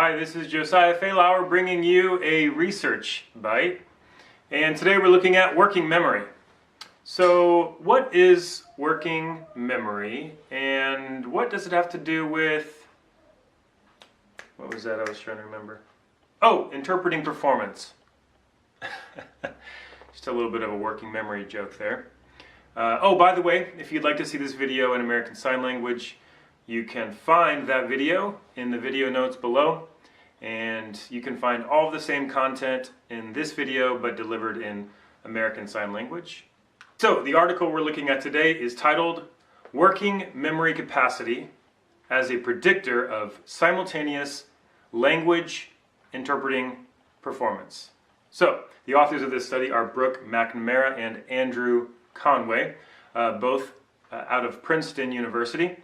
Hi, this is Josiah Faylauer bringing you a research bite, and today we're looking at working memory. So what is working memory, and what does it have to do with, what was that I was trying to remember? Oh, interpreting performance. Just a little bit of a working memory joke there. Oh, by the way, if you'd like to see this video in American Sign Language, you can find that video in the video notes below, and you can find all of the same content in this video but delivered in American Sign Language. So the article we're looking at today is titled Working Memory Capacity as a Predictor of Simultaneous Language Interpreting Performance. So the authors of this study are Brooke, MacNamara, and Andrew Conway, both out of Princeton University.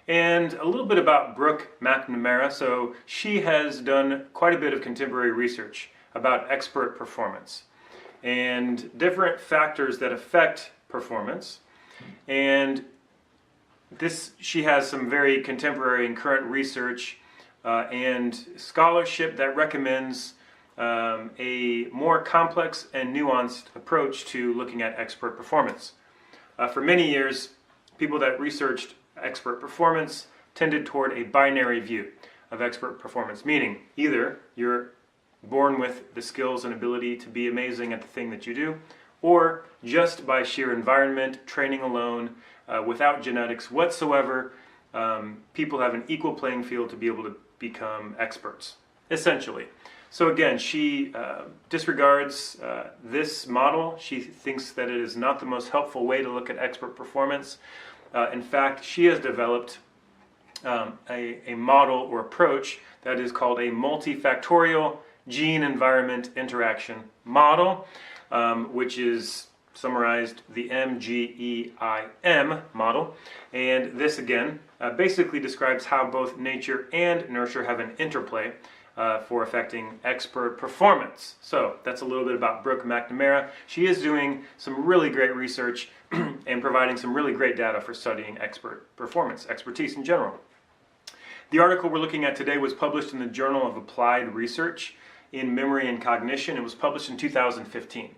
And a little bit about Brooke MacNamara. So she has done quite a bit of contemporary research about expert performance and different factors that affect performance. And she has some very contemporary and current research and scholarship that recommends a more complex and nuanced approach to looking at expert performance. For many years, people that researched expert performance tended toward a binary view of expert performance, meaning either you're born with the skills and ability to be amazing at the thing that you do, or just by sheer environment, training alone, without genetics whatsoever, people have an equal playing field to be able to become experts, essentially. So again, she disregards this model. She thinks that it is not the most helpful way to look at expert performance. In fact, she has developed a model or approach that is called a multifactorial gene-environment interaction model, which is summarized the MGEIM model. And this, again, basically describes how both nature and nurture have an interplay for affecting expert performance. So that's a little bit about Brooke MacNamara. She is doing some really great research and providing some really great data for studying expert performance, expertise in general. The article we're looking at today was published in the Journal of Applied Research in Memory and Cognition. It was published in 2015.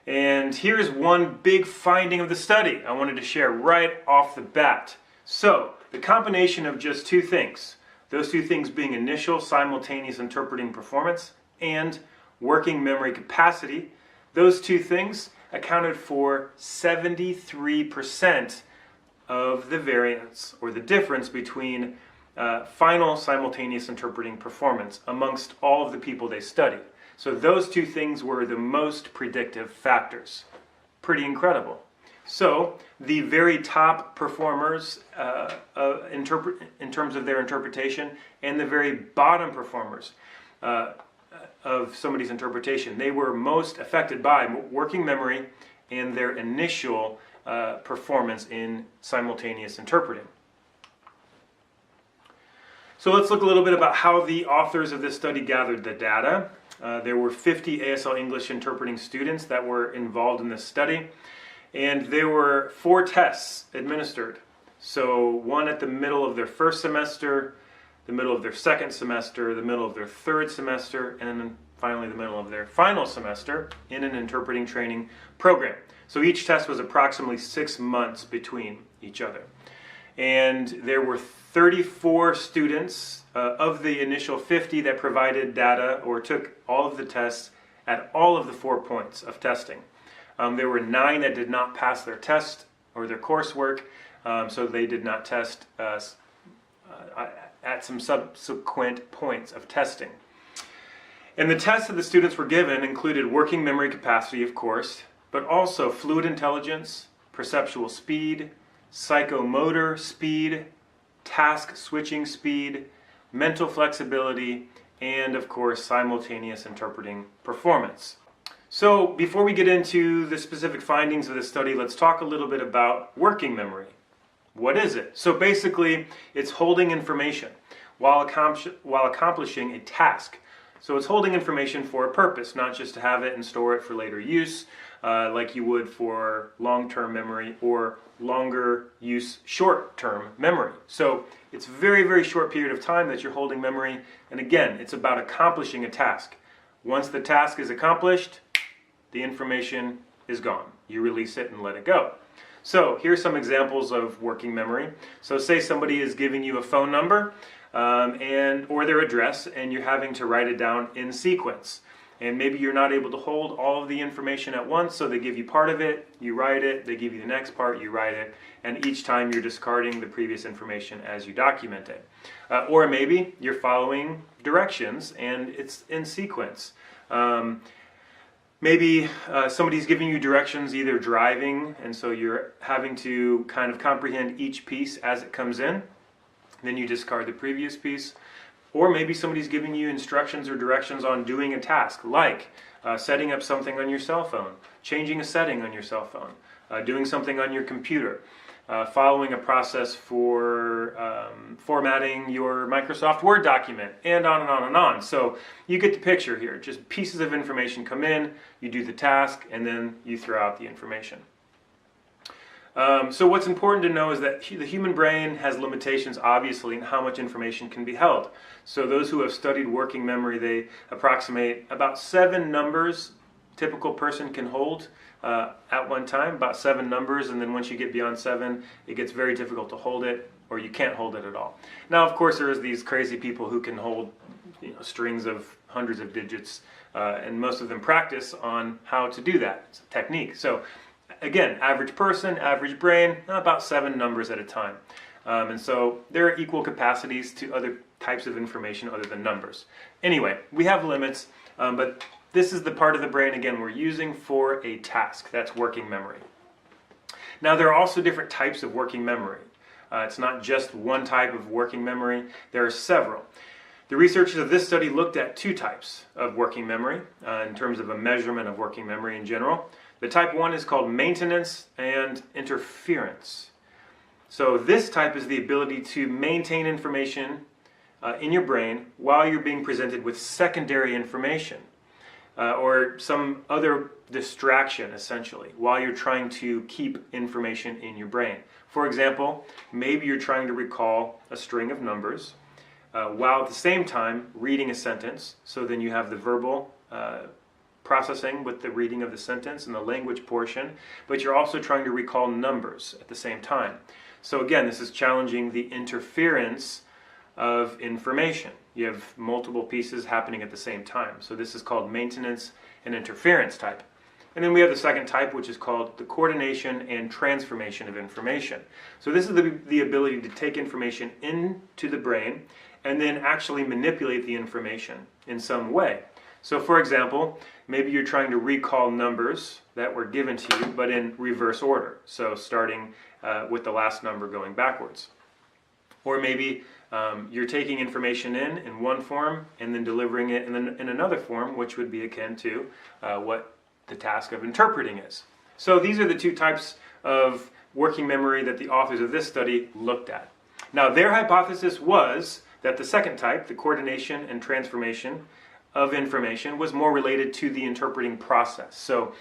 And here's one big finding of the study I wanted to share right off the bat. So the combination of just two things, those two things being initial simultaneous interpreting performance and working memory capacity, those two things accounted for 73% of the variance or the difference between final simultaneous interpreting performance amongst all of the people they studied. So those two things were the most predictive factors. Pretty incredible. So the very top performers in terms of their interpretation and the very bottom performers of somebody's interpretation, they were most affected by working memory and their initial performance in simultaneous interpreting. So let's look a little bit about how the authors of this study gathered the data. There were 50 ASL English interpreting students that were involved in this study. And there were 4 tests administered. So one at the middle of their first semester, the middle of their second semester, the middle of their third semester, and then finally the middle of their final semester in an interpreting training program. So each test was approximately 6 months between each other. And there were 34 students of the initial 50 that provided data or took all of the tests at all of the 4 points of testing. There were 9 that did not pass their test or their coursework, so they did not test at some subsequent points of testing. And the tests that the students were given included working memory capacity, of course, but also fluid intelligence, perceptual speed, psychomotor speed, task switching speed, mental flexibility, and of course simultaneous interpreting performance. So before we get into the specific findings of the study, let's talk a little bit about working memory. What is it? So basically, it's holding information while accomplishing a task. So it's holding information for a purpose, not just to have it and store it for later use, like you would for long-term memory or longer use short-term memory. So it's a very, very short period of time that you're holding memory, and again, it's about accomplishing a task. Once the task is accomplished, the information is gone. You release it and let it go. So here's some examples of working memory. So say somebody is giving you a phone number or their address, and you're having to write it down in sequence. And maybe you're not able to hold all of the information at once, so they give you part of it, you write it, they give you the next part, you write it, and each time you're discarding the previous information as you document it. Or maybe you're following directions and it's in sequence. Maybe somebody's giving you directions either driving, and so you're having to kind of comprehend each piece as it comes in, then you discard the previous piece. Or maybe somebody's giving you instructions or directions on doing a task, like setting up something on your cell phone, changing a setting on your cell phone, doing something on your computer, following a process for formatting your Microsoft Word document, and on and on and on. So you get the picture here. Just pieces of information come in, you do the task, and then you throw out the information. So what's important to know is that the human brain has limitations, obviously, in how much information can be held. So those who have studied working memory, they approximate about 7 numbers typical person can hold at one time, about 7 numbers, and then once you get beyond 7, it gets very difficult to hold it, or you can't hold it at all. Now, of course, there's these crazy people who can hold strings of hundreds of digits, and most of them practice on how to do that. It's a technique. So again, average person, average brain, about 7 numbers at a time. And so there are equal capacities to other types of information other than numbers. Anyway, we have limits, but this is the part of the brain, again, we're using for a task. That's working memory. Now, there are also different types of working memory. It's not just one type of working memory. There are several. The researchers of this study looked at 2 types of working memory in terms of a measurement of working memory in general. The type 1 is called maintenance and interference. So this type is the ability to maintain information in your brain while you're being presented with secondary information or some other distraction, essentially, while you're trying to keep information in your brain. For example, maybe you're trying to recall a string of numbers while at the same time reading a sentence, so then you have the verbal processing with the reading of the sentence and the language portion, but you're also trying to recall numbers at the same time. So again, this is challenging the interference of information. You have multiple pieces happening at the same time. So this is called maintenance and interference type. And then we have the second type, which is called the coordination and transformation of information. So this is the ability to take information into the brain and then actually manipulate the information in some way. So for example, maybe you're trying to recall numbers that were given to you, but in reverse order. So starting with the last number going backwards. Or maybe you're taking information in one form and then delivering it in another form, which would be akin to what the task of interpreting is. So these are the 2 types of working memory that the authors of this study looked at. Now, their hypothesis was that the second type, the coordination and transformation of information, was more related to the interpreting process. So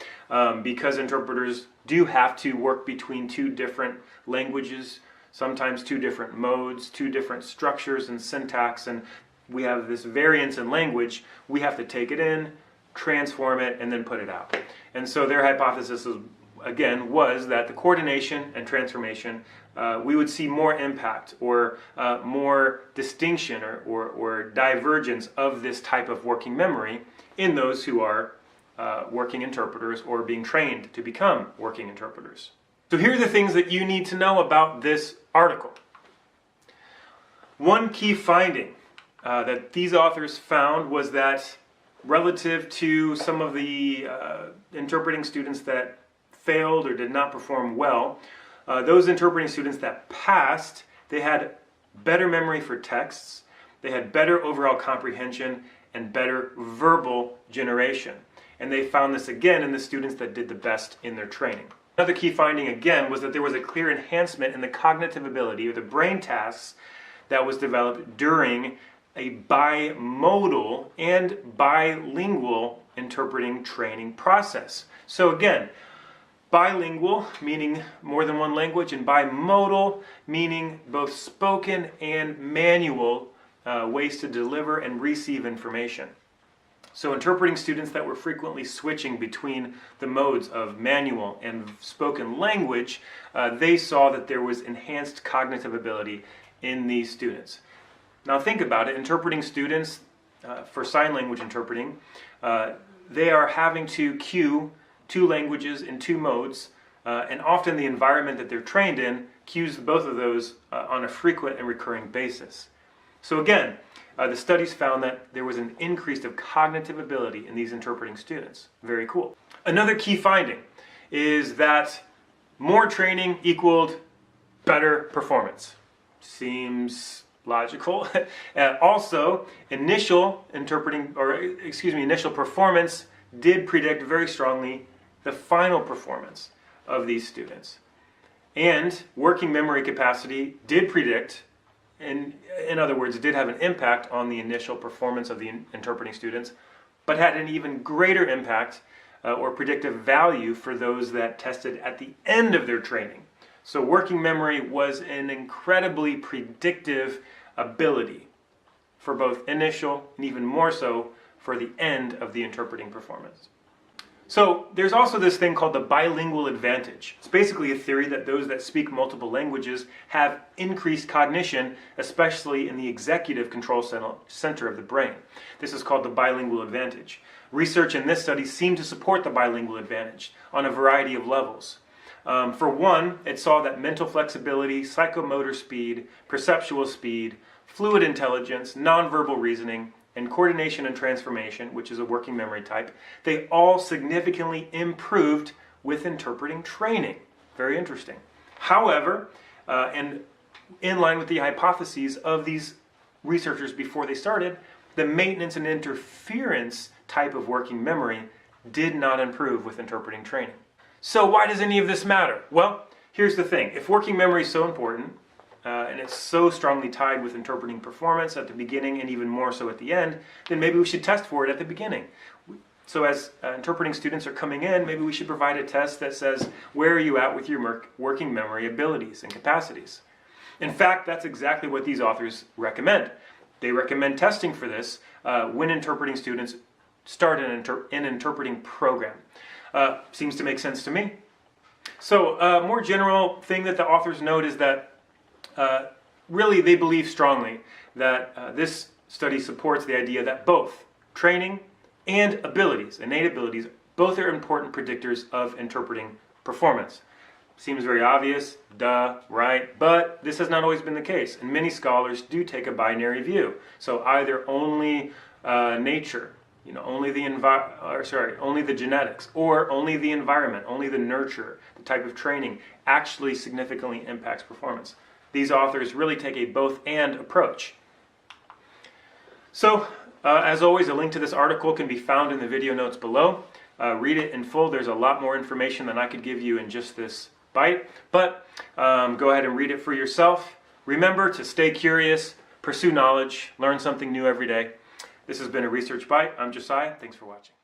because interpreters do have to work between 2 different languages, sometimes 2 different modes, 2 different structures and syntax, and we have this variance in language, we have to take it in, transform it, and then put it out. And so their hypothesis again was that the coordination and transformation, we would see more impact or more distinction or divergence of this type of working memory in those who are working interpreters or being trained to become working interpreters. So here are the things that you need to know about this article. One key finding that these authors found was that relative to some of the interpreting students that failed or did not perform well, those interpreting students that passed, they had better memory for texts, they had better overall comprehension, and better verbal generation. And they found this again in the students that did the best in their training. Another key finding again was that there was a clear enhancement in the cognitive ability or the brain tasks that was developed during a bimodal and bilingual interpreting training process. So again, bilingual, meaning more than one language, and bimodal, meaning both spoken and manual ways to deliver and receive information. So interpreting students that were frequently switching between the modes of manual and spoken language, they saw that there was enhanced cognitive ability in these students. Now think about it, interpreting students for sign language interpreting, they are having to cue two languages in two modes, and often the environment that they're trained in cues both of those on a frequent and recurring basis. So again, the studies found that there was an increase of cognitive ability in these interpreting students. Very cool. Another key finding is that more training equaled better performance. Seems logical. Also, initial performance did predict very strongly the final performance of these students. And working memory capacity did predict, in other words, it did have an impact on the initial performance of the interpreting students, but had an even greater impact or predictive value for those that tested at the end of their training. So working memory was an incredibly predictive ability for both initial and even more so for the end of the interpreting performance. So there's also this thing called the bilingual advantage. It's basically a theory that those that speak multiple languages have increased cognition, especially in the executive control center of the brain. This is called the bilingual advantage. Research in this study seemed to support the bilingual advantage on a variety of levels. For one, it saw that mental flexibility, psychomotor speed, perceptual speed, fluid intelligence, nonverbal reasoning, and coordination and transformation, which is a working memory type, they all significantly improved with interpreting training. Very interesting. However, and in line with the hypotheses of these researchers before they started, the maintenance and interference type of working memory did not improve with interpreting training. So why does any of this matter? Well, here's the thing. If working memory is so important, and it's so strongly tied with interpreting performance at the beginning and even more so at the end, then maybe we should test for it at the beginning. So as interpreting students are coming in, maybe we should provide a test that says, where are you at with your working memory abilities and capacities? In fact, that's exactly what these authors recommend. They recommend testing for this when interpreting students start an interpreting program. Seems to make sense to me. So a more general thing that the authors note is that really they believe strongly that this study supports the idea that both training and abilities, innate abilities, both are important predictors of interpreting performance. Seems very obvious, duh, right? But this has not always been the case, and many scholars do take a binary view. So either only nature, only the genetics, or only the environment, only the nurture, the type of training actually significantly impacts performance. These authors really take a both-and approach. So, as always, a link to this article can be found in the video notes below. Read it in full. There's a lot more information than I could give you in just this bite, but go ahead and read it for yourself. Remember to stay curious, pursue knowledge, learn something new every day. This has been a Research Bite. I'm Josiah. Thanks for watching.